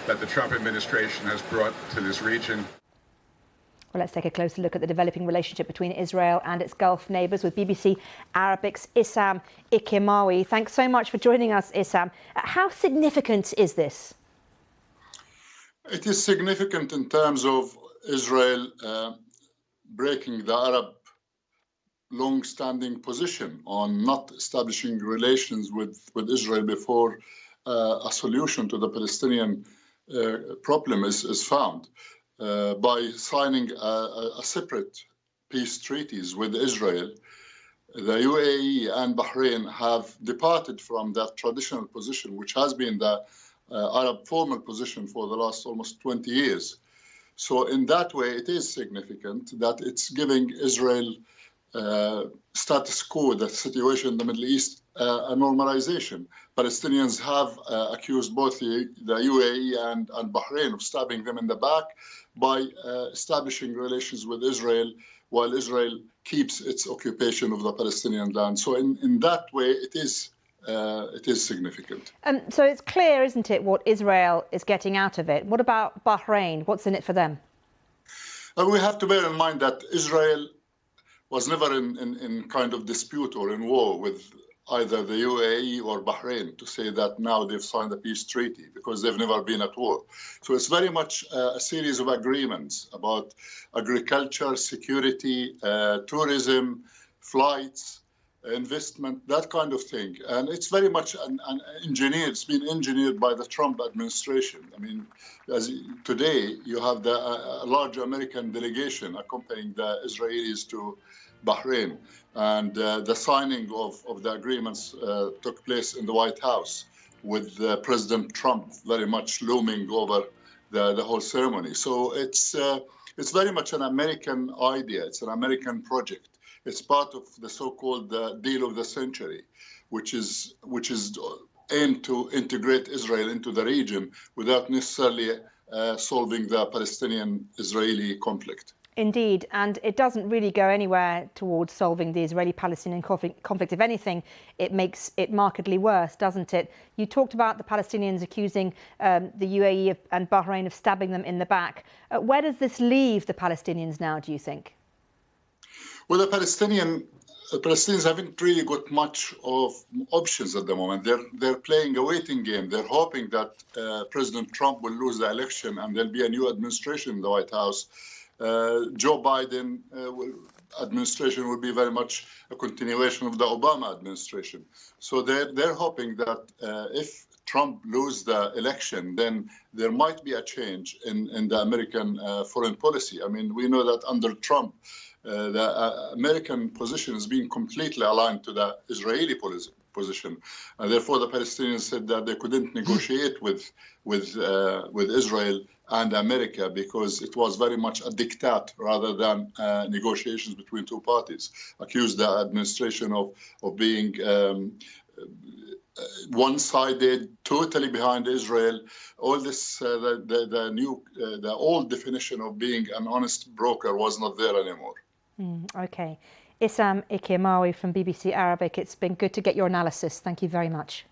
that the Trump administration has brought to this region. Well, let's take a closer look at the developing relationship between Israel and its Gulf neighbours with BBC Arabic's Issam Ikemawi. Thanks so much for joining us, Issam. How significant is this? It is significant in terms of Israel breaking the Arab long-standing position on not establishing relations with Israel before a solution to the Palestinian problem is found. By signing a separate peace treaties with Israel, the UAE and Bahrain have departed from that traditional position, which has been the Arab formal position for the last almost 20 years. So in that way, it is significant that it's giving Israel status quo, the situation in the Middle East, a normalization. Palestinians have accused both the UAE and Bahrain of stabbing them in the back by establishing relations with Israel while Israel keeps its occupation of the Palestinian land. So in that way, it is significant. So it's clear, isn't it, what Israel is getting out of it? What about Bahrain? What's in it for them? We have to bear in mind that Israel was never in kind of dispute or in war with either the UAE or Bahrain to say that now they've signed a peace treaty, because they've never been at war. So it's very much a series of agreements about agriculture, security, tourism, flights, investment, that kind of thing. And it's very much it's been engineered by the Trump administration. I mean, today you have a large American delegation accompanying the Israelis to Bahrain, and the signing of the agreements took place in the White House with President Trump very much looming over the whole ceremony. So it's very much an American idea. It's an American project. It's part of the so-called deal of the century, which is aimed to integrate Israel into the region without necessarily solving the Palestinian-Israeli conflict. Indeed, and it doesn't really go anywhere towards solving the Israeli-Palestinian conflict. If anything, it makes it markedly worse, doesn't it? You talked about the Palestinians accusing the UAE and Bahrain of stabbing them in the back. Where does this leave the Palestinians now, do you think? Well, the Palestinians haven't really got much of options at the moment. They're playing a waiting game. They're hoping that President Trump will lose the election and there'll be a new administration in the White House. Joe Biden administration will be very much a continuation of the Obama administration. So they're hoping that if Trump loses the election, then there might be a change in the American foreign policy. I mean, we know that under Trump, the American position is being completely aligned to the Israeli position, and therefore the Palestinians said that they couldn't negotiate with Israel and America because it was very much a diktat rather than negotiations between two parties. Accused the administration of being one-sided, totally behind Israel. All this, the old definition of being an honest broker was not there anymore. Okay. Issam Ikemawi from BBC Arabic, it's been good to get your analysis. Thank you very much.